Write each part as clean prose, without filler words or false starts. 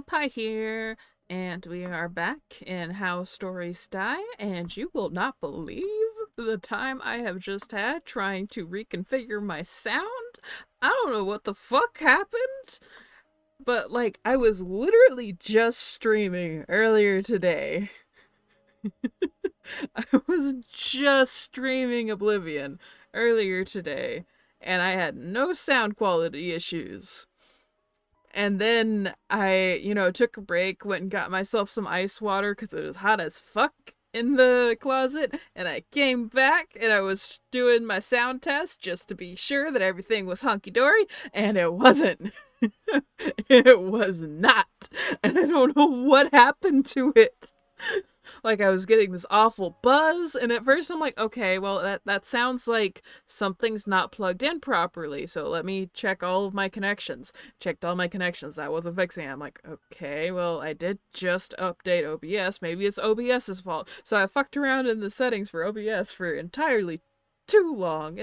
Pie here, and we are back in How Stories Die, and you will not believe the time I have just had trying to reconfigure my sound. I don't know what the fuck happened, but like, I was literally just streaming earlier today. I was just streaming Oblivion earlier today, and I had no sound quality issues. And then I, took a break, went and got myself some ice water because it was hot as fuck in the closet. And I came back and I was doing my sound test just to be sure that everything was hunky dory. And it wasn't. It was not. And I don't know what happened to it. Like, I was getting this awful buzz, and at first I'm like, okay, well, that sounds like something's not plugged in properly, so let me check all of my connections. Checked all my connections, that wasn't fixing it. I'm like, okay, well, I did just update OBS, maybe it's OBS's fault. So I fucked around in the settings for OBS for entirely too long.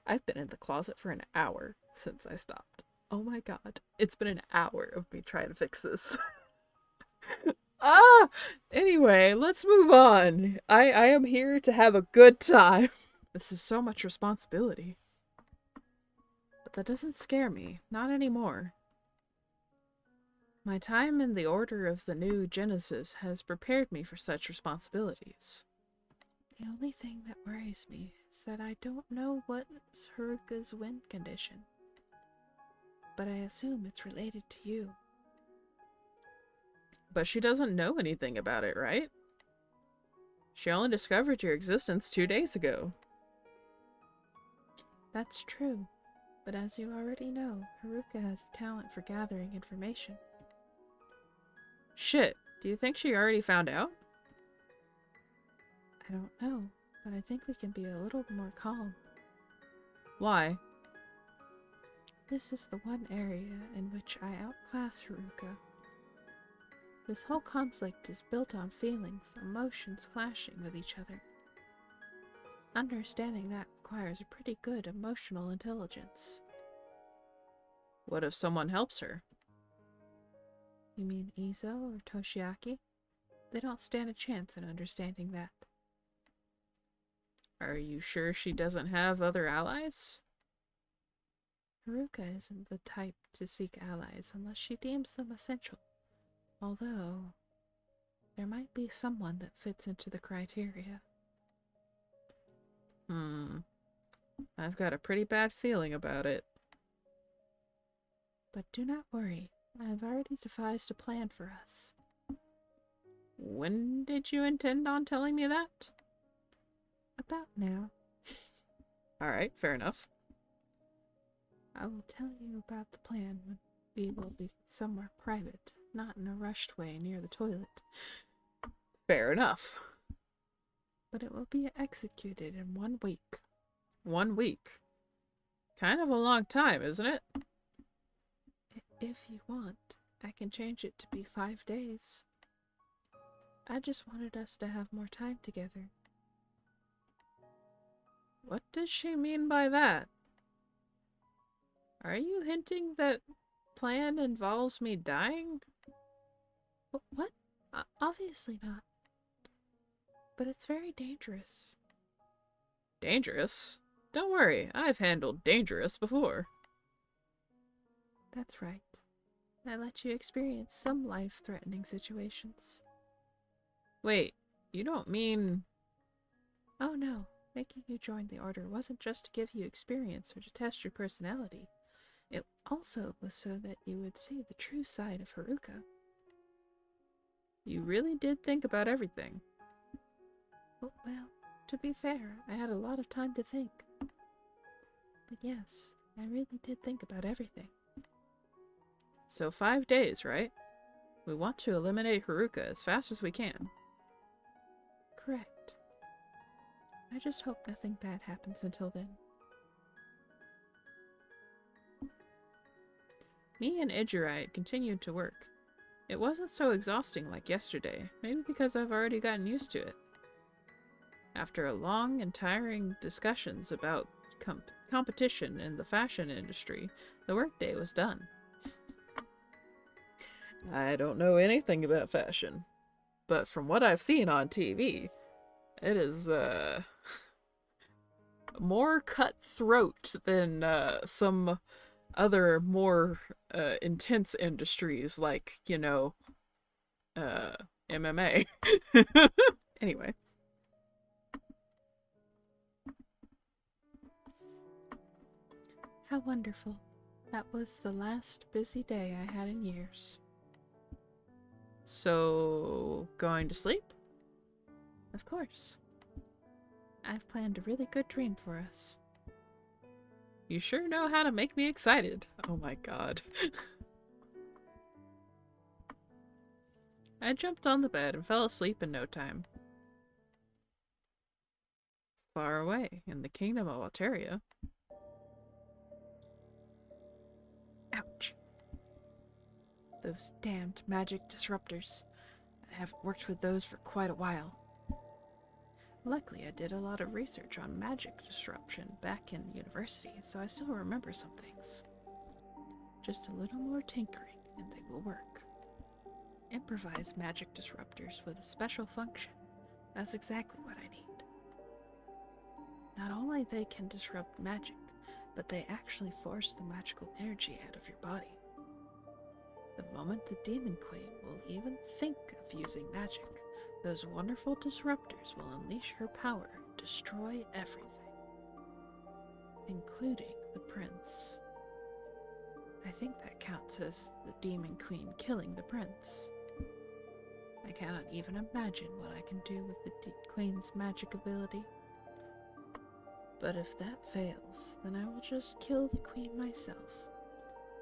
I've been in the closet for an hour since I stopped. Oh my god, it's been an hour of me trying to fix this. Anyway, let's move on. I am here to have a good time. This is so much responsibility. But that doesn't scare me. Not anymore. My time in the Order of the New Genesis has prepared me for such responsibilities. The only thing that worries me is that I don't know what's Haruka's wind condition. But I assume it's related to you. But she doesn't know anything about it, right? She only discovered your existence 2 days ago. That's true, but as you already know, Haruka has a talent for gathering information. Shit, do you think she already found out? I don't know, but I think we can be a little more calm. Why? This is the one area in which I outclass Haruka. This whole conflict is built on feelings, emotions clashing with each other. Understanding that requires a pretty good emotional intelligence. What if someone helps her? You mean Izo or Toshiaki? They don't stand a chance in understanding that. Are you sure she doesn't have other allies? Haruka isn't the type to seek allies unless she deems them essential. Although, there might be someone that fits into the criteria. I've got a pretty bad feeling about it. But do not worry, I have already devised a plan for us. When did you intend on telling me that? About now. Alright, fair enough. I will tell you about the plan when we will be somewhere private. Not in a rushed way near the toilet. Fair enough. But it will be executed in 1 week. 1 week? Kind of a long time, isn't it? If you want, I can change it to be 5 days. I just wanted us to have more time together. What does she mean by that? Are you hinting that plan involves me dying? What? Obviously not. But it's very dangerous. Dangerous? Don't worry, I've handled dangerous before. That's right. I let you experience some life-threatening situations. Wait, you don't mean... Oh no, making you join the Order wasn't just to give you experience or to test your personality. It also was so that you would see the true side of Haruka. You really did think about everything. Well, to be fair, I had a lot of time to think. But yes, I really did think about everything. So 5 days, right? We want to eliminate Haruka as fast as we can. Correct. I just hope nothing bad happens until then. Me and Ijirait continued to work. It wasn't so exhausting like yesterday, maybe because I've already gotten used to it. After a long and tiring discussions about competition in the fashion industry, the workday was done. I don't know anything about fashion, but from what I've seen on TV, it is, more cutthroat than, some other more, intense industries like, you know, MMA. Anyway. How wonderful. That was the last busy day I had in years. So, going to sleep? Of course. I've planned a really good dream for us. You sure know how to make me excited. Oh my god. I jumped on the bed and fell asleep in no time. Far away, in the kingdom of Alteria. Ouch. Those damned magic disruptors. I haven't worked with those for quite a while. Luckily, I did a lot of research on magic disruption back in university, so I still remember some things. Just a little more tinkering, and they will work. Improvised magic disruptors with a special function. That's exactly what I need. Not only they can disrupt magic, but they actually force the magical energy out of your body. The moment the Demon Queen will even think of using magic, those wonderful disruptors will unleash her power and destroy everything, including the prince. I think that counts as the Demon Queen killing the prince. I cannot even imagine what I can do with the Queen's magic ability. But if that fails, then I will just kill the Queen myself.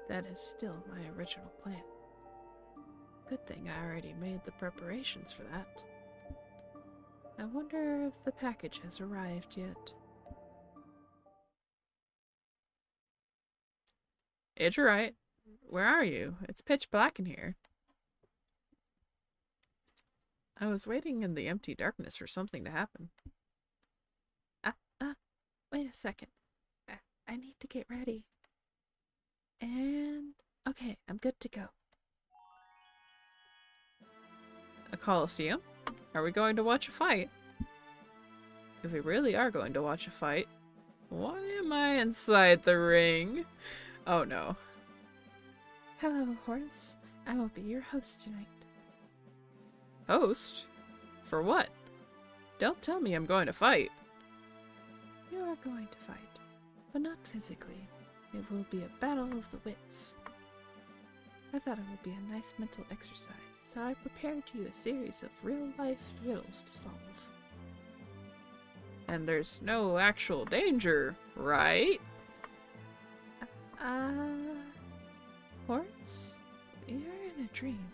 That is still my original plan. Good thing I already made the preparations for that. I wonder if the package has arrived yet. Ijirait, where are you? It's pitch black in here. I was waiting in the empty darkness for something to happen. Wait a second. I need to get ready. And... okay, I'm good to go. A coliseum? Are we going to watch a fight? If we really are going to watch a fight, why am I inside the ring? Oh no. Hello, Horace. I will be your host tonight. Host? For what? Don't tell me I'm going to fight. You are going to fight, but not physically. It will be a battle of the wits. I thought it would be a nice mental exercise, so I prepared you a series of real-life riddles to solve. And there's no actual danger, right? Horace? You're in a dream.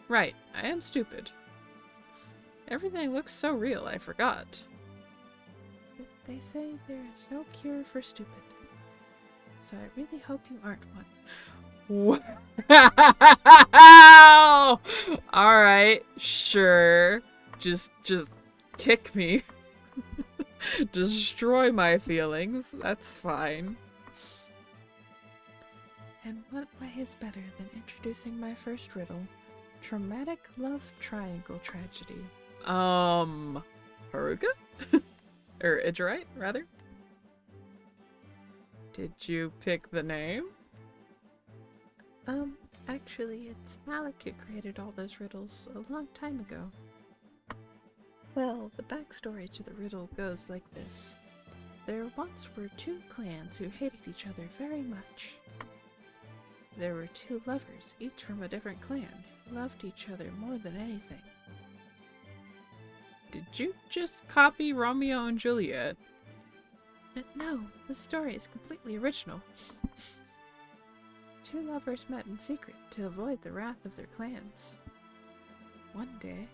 Right, I am stupid. Everything looks so real, I forgot. They say there is no cure for stupid. So I really hope you aren't one. Wow! Alright, sure. Just kick me. Destroy my feelings. That's fine. And what way is better than introducing my first riddle? Traumatic love triangle tragedy. Haruka? Or Ijirait, rather? Did you pick the name? Actually, it's Malik who created all those riddles a long time ago. Well, the backstory to the riddle goes like this. There once were two clans who hated each other very much. There were two lovers, each from a different clan, who loved each other more than anything. Did you just copy Romeo and Juliet? No, the story is completely original. Two lovers met in secret to avoid the wrath of their clans. One day,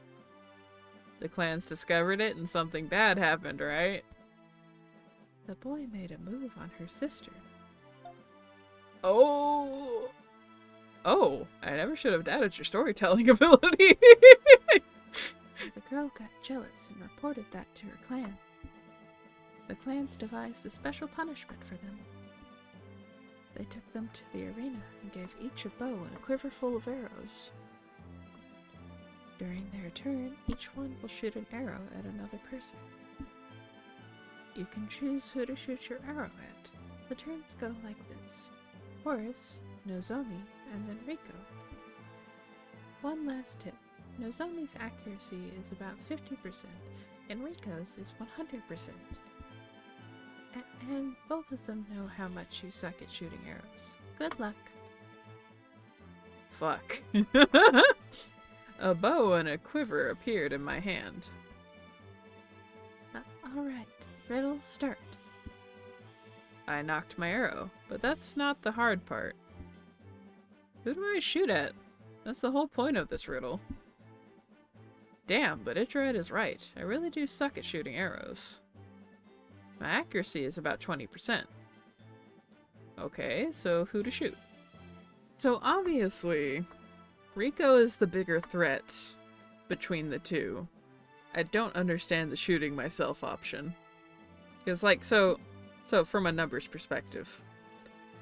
the clans discovered it and something bad happened, right? The boy made a move on her sister. Oh! Oh, I never should have doubted your storytelling ability. The girl got jealous and reported that to her clan. The clans devised a special punishment for them. They took them to the arena and gave each a bow and a quiver full of arrows. During their turn, each one will shoot an arrow at another person. You can choose who to shoot your arrow at. The turns go like this: Horace, Nozomi, and then Rico. One last tip. Nozomi's accuracy is about 50%, and Rico's is 100%. And both of them know how much you suck at shooting arrows. Good luck. Fuck. A bow and a quiver appeared in my hand. Alright, riddle start. I knocked my arrow, but that's not the hard part. Who do I shoot at? That's the whole point of this riddle. Damn, but Ijirait is right. I really do suck at shooting arrows. My accuracy is about 20%. Okay, so who to shoot? So obviously, Rico is the bigger threat between the two. I don't understand the shooting myself option. Because so from a numbers perspective,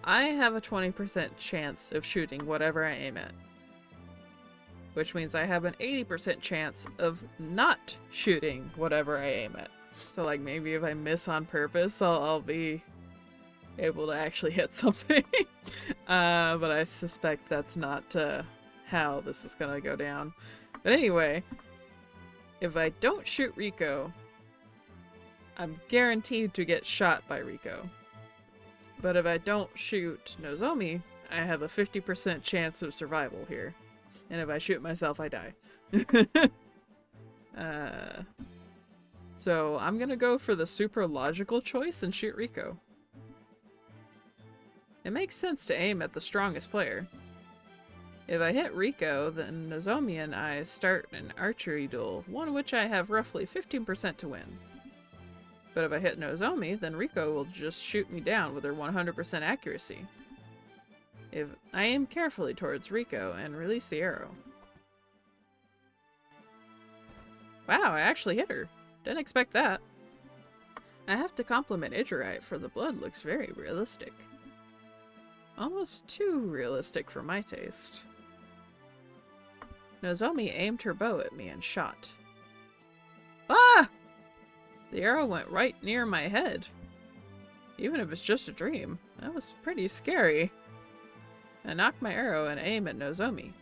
I have a 20% chance of shooting whatever I aim at. Which means I have an 80% chance of not shooting whatever I aim at. So like maybe if I miss on purpose, I'll be able to actually hit something. But I suspect that's not how this is gonna go down. But anyway, if I don't shoot Rico, I'm guaranteed to get shot by Rico. But if I don't shoot Nozomi, I have a 50% chance of survival here. And if I shoot myself, I die. So I'm gonna go for the super logical choice and shoot Rico. It makes sense to aim at the strongest player. If I hit Rico, then Nozomi and I start an archery duel, one which I have roughly 15% to win. But if I hit Nozomi, then Rico will just shoot me down with her 100% accuracy. If I aim carefully towards Rico and release the arrow. Wow, I actually hit her. Didn't expect that. I have to compliment Ijirait, for the blood looks very realistic. Almost too realistic for my taste. Nozomi aimed her bow at me and shot. Ah! The arrow went right near my head. Even if it's just a dream, that was pretty scary. I knocked my arrow and aim at Nozomi.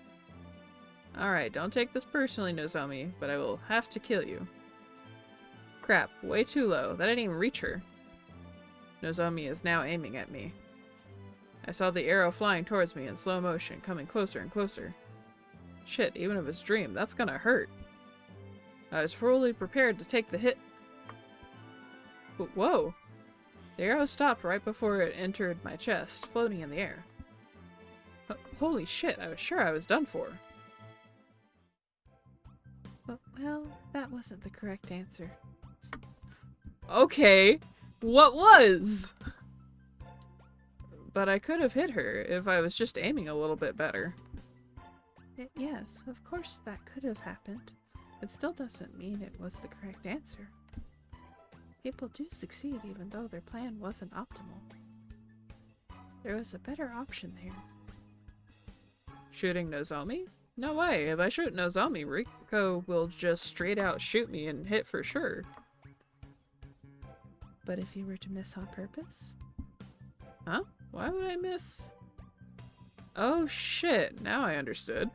Alright, don't take this personally, Nozomi, but I will have to kill you. Crap, way too low. That didn't even reach her. Nozomi is now aiming at me. I saw the arrow flying towards me in slow motion, coming closer and closer. Shit, even if it's dream, that's gonna hurt. I was fully prepared to take the hit. But whoa! The arrow stopped right before it entered my chest, floating in the air. Holy shit, I was sure I was done for. Well, that wasn't the correct answer. Okay, what was? But I could have hit her if I was just aiming a little bit better. Yes, of course that could have happened. It still doesn't mean it was the correct answer. People do succeed even though their plan wasn't optimal. There was a better option there. Shooting Nozomi? No way. If I shoot Nozomi, Rico will just straight out shoot me and hit for sure. But if you were to miss on purpose? Huh? Why would I miss? Oh shit, now I understood.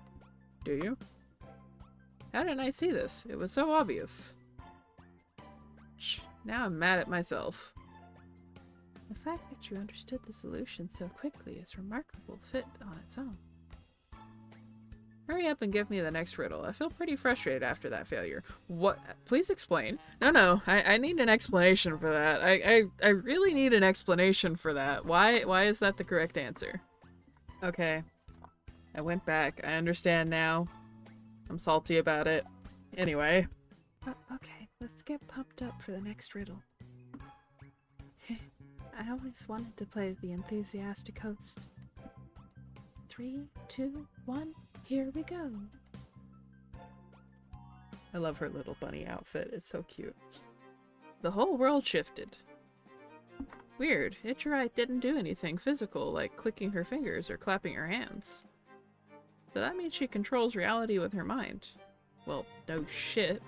Do you? How didn't I see this? It was so obvious. Shh, now I'm mad at myself. The fact that you understood the solution so quickly is remarkable fit on its own. Hurry up and give me the next riddle. I feel pretty frustrated after that failure. What? Please explain. No, I need an explanation for that. I really need an explanation for that. Why is that the correct answer? Okay. I went back. I understand now. I'm salty about it. Anyway. Okay, let's get pumped up for the next riddle. I always wanted to play the enthusiastic host. 3, 2, 1, here we go. I love her little bunny outfit. It's so cute. The whole world shifted. Weird. Ijirait didn't do anything physical, like clicking her fingers or clapping her hands. So that means she controls reality with her mind. Well, no shit.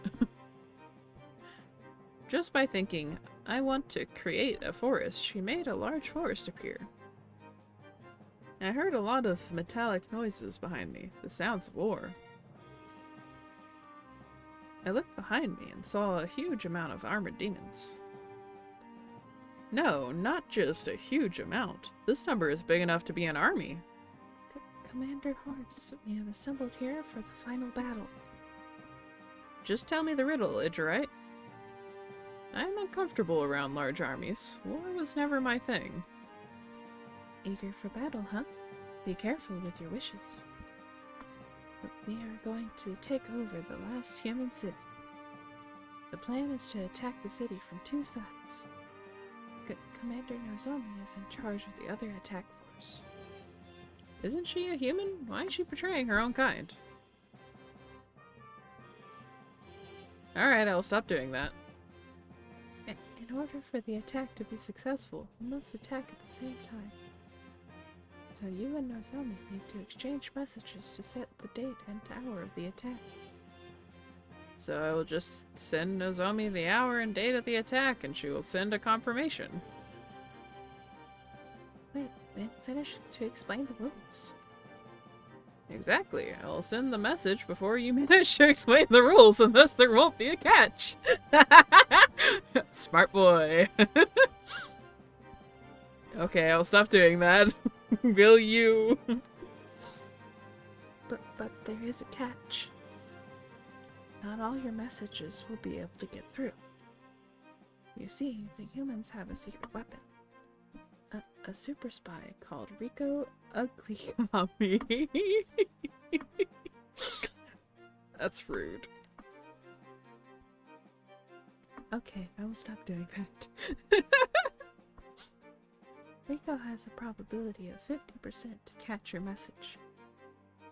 Just by thinking, I want to create a forest, she made a large forest appear. I heard a lot of metallic noises behind me, the sounds of war. I looked behind me and saw a huge amount of armored demons. No, not just a huge amount. This number is big enough to be an army. Commander Horace, we have assembled here for the final battle. Just tell me the riddle, Ijirait. I'm uncomfortable around large armies. War was never my thing. Eager for battle, huh? Be careful with your wishes. We are going to take over the last human city. The plan is to attack the city from two sides. Commander Nozomi is in charge of the other attack force. Isn't she a human? Why is she betraying her own kind? Alright, I'll stop doing that. In order for the attack to be successful, we must attack at the same time. So you and Nozomi need to exchange messages to set the date and hour of the attack. So I will just send Nozomi the hour and date of the attack, and she will send a confirmation. Wait, I didn't finish to explain the rules. Exactly. I'll send the message before you manage to explain the rules, and thus there won't be a catch. Smart boy. Okay, I'll stop doing that. Will you? But there is a catch. Not all your messages will be able to get through. You see, the humans have a secret weapon. A super spy called Rico Ugly Mommy. That's rude. Okay, I will stop doing that. Rico has a probability of 50% to catch your message.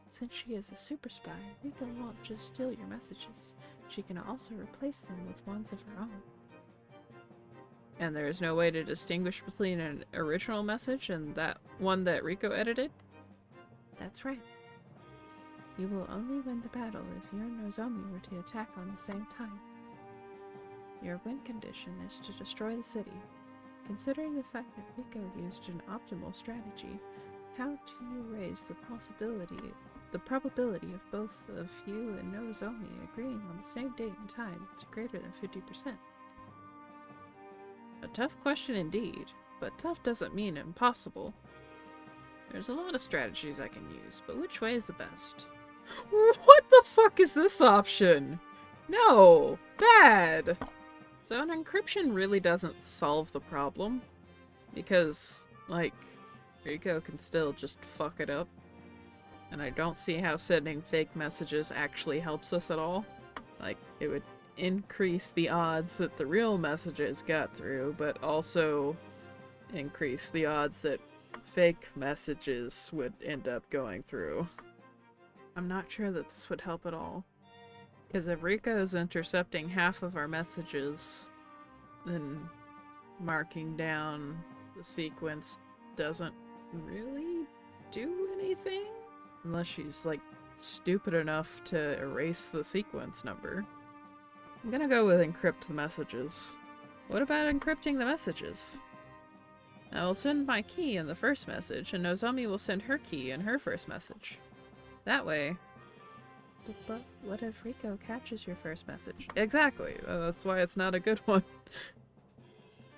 Since she is a super spy, Rico won't just steal your messages. She can also replace them with ones of her own. And there is no way to distinguish between an original message and that one that Rico edited? That's right. You will only win the battle if you and Nozomi were to attack on the same time. Your win condition is to destroy the city. Considering the fact that Rico used an optimal strategy, how do you raise the probability of both of you and Nozomi agreeing on the same date and time to greater than 50%? A tough question indeed, but tough doesn't mean impossible. There's a lot of strategies I can use, but which way is the best? What the fuck is this option? No! Bad! So an encryption really doesn't solve the problem, because, like, Rico can still just fuck it up. And I don't see how sending fake messages actually helps us at all. Like, it would increase the odds that the real messages got through, but also increase the odds that fake messages would end up going through. I'm not sure that this would help at all. Because if Rico is intercepting half of our messages, then marking down the sequence doesn't really do anything? Unless she's, like, stupid enough to erase the sequence number. I'm gonna go with encrypt the messages. What about encrypting the messages? I will send my key in the first message, and Nozomi will send her key in her first message. That way... But what if Rico catches your first message? Exactly! That's why it's not a good one.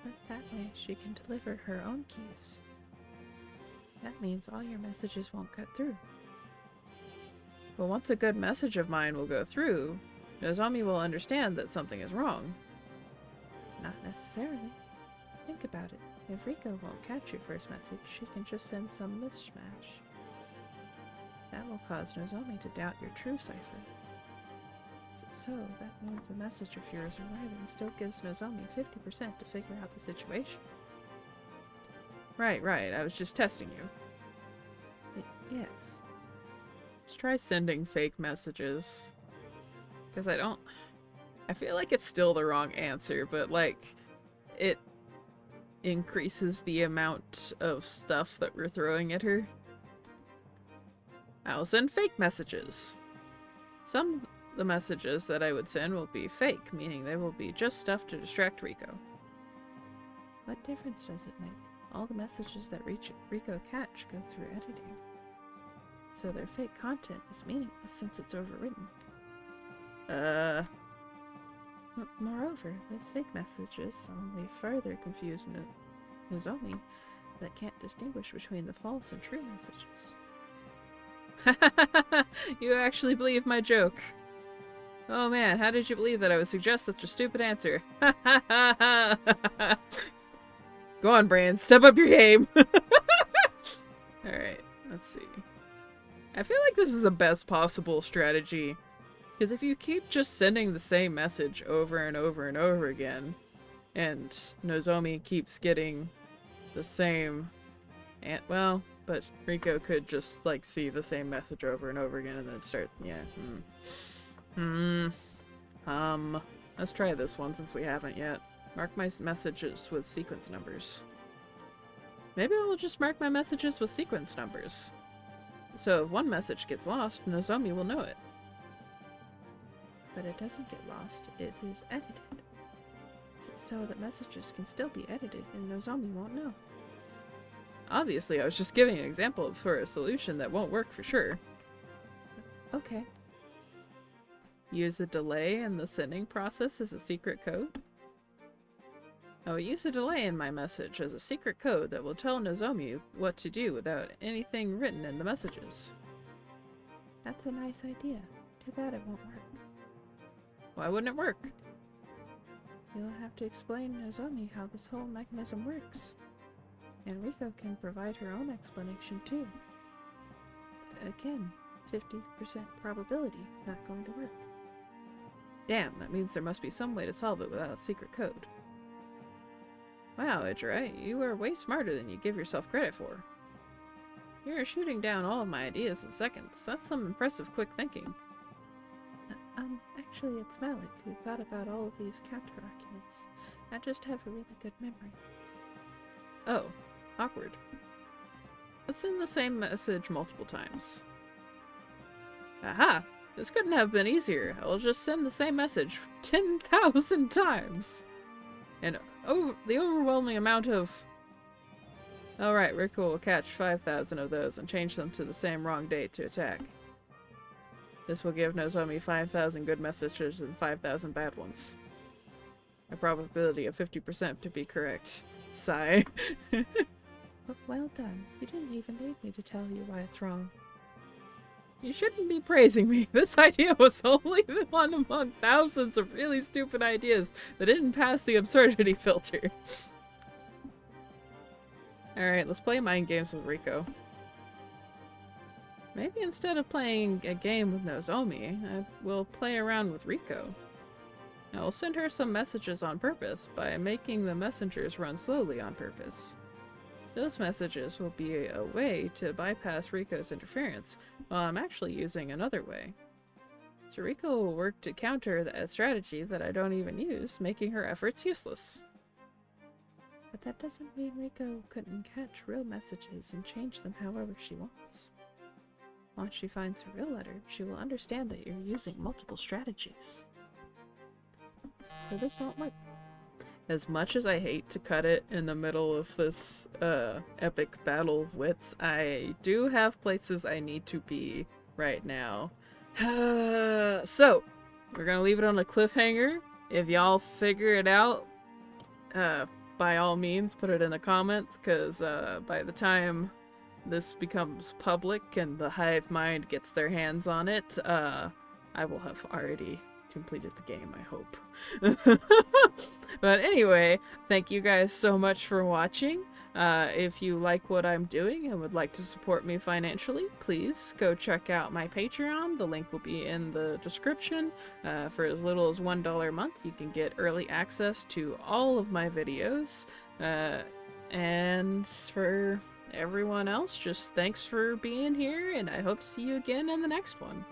But that way she can deliver her own keys. That means all your messages won't get through. But once a good message of mine will go through, Nozomi will understand that something is wrong. Not necessarily. Think about it. If Rico won't catch your first message, she can just send some mishmash. That will cause Nozomi to doubt your true cipher. So that means a message of yours arriving still gives Nozomi 50% to figure out the situation. Right. I was just testing you. Yes. Let's try sending fake messages. Because I feel like it's still the wrong answer, but, like, it increases the amount of stuff that we're throwing at her. I'll send fake messages. Some of the messages that I would send will be fake, meaning they will be just stuff to distract Rico. What difference does it make? All the messages that Rico catch go through editing. So their fake content is meaningless since it's overwritten. Moreover, those fake messages only further confuse Nozomi that can't distinguish between the false and true messages. You actually believe my joke. Oh man, how did you believe that I would suggest such a stupid answer? Go on, Bran, step up your game. Alright, let's see. I feel like this is the best possible strategy. Because if you keep just sending the same message over and over and over again, and Nozomi keeps getting the same... well, but Rico could just, like, see the same message over and over again and then start... yeah. Let's try this one since we haven't yet. Mark my messages with sequence numbers. Maybe I will just mark my messages with sequence numbers. So if one message gets lost, Nozomi will know it. But it doesn't get lost, it is edited. So that messages can still be edited and Nozomi won't know. Obviously, I was just giving an example for a solution that won't work for sure. Okay. Use a delay in the sending process as a secret code? I will use a delay in my message as a secret code that will tell Nozomi what to do without anything written in the messages. That's a nice idea. Too bad it won't work. Why wouldn't it work? You'll have to explain Nozomi how this whole mechanism works. And Rico can provide her own explanation too. Again, 50% probability not going to work. Damn, that means there must be some way to solve it without a secret code. Wow, Ijirait, you are way smarter than you give yourself credit for. You're shooting down all of my ideas in seconds. That's some impressive quick thinking. Actually it's Malik who thought about all of these counter-arguments. I just have a really good memory. Oh, awkward. Let's send the same message multiple times. Aha! This couldn't have been easier. I'll just send the same message 10,000 times. And the overwhelming amount of... Alright, Rico will catch 5,000 of those and change them to the same wrong date to attack. This will give Nozomi 5,000 good messages and 5,000 bad ones. A probability of 50% to be correct. Sigh. Well done. You didn't even need me to tell you why it's wrong. You shouldn't be praising me. This idea was only the one among thousands of really stupid ideas that didn't pass the absurdity filter. Alright, let's play mind games with Rico. Maybe instead of playing a game with Nozomi, I will play around with Rico. I will send her some messages on purpose by making the messengers run slowly on purpose. Those messages will be a way to bypass Rico's interference, while I'm actually using another way. So Rico will work to counter that strategy that I don't even use, making her efforts useless. But that doesn't mean Rico couldn't catch real messages and change them however she wants. Once she finds her real letter, she will understand that you're using multiple strategies. So this won't work. As much as I hate to cut it in the middle of this epic battle of wits, I do have places I need to be right now. So, we're gonna leave it on a cliffhanger. If y'all figure it out, by all means put it in the comments, because by the time this becomes public and the hive mind gets their hands on it, I will have already completed the game, I hope. But anyway, thank you guys so much for watching. If you like what I'm doing and would like to support me financially, please go check out my Patreon. The link will be in the description. For as little as $1 a month, you can get early access to all of my videos. And for everyone else, just thanks for being here, and I hope to see you again in the next one.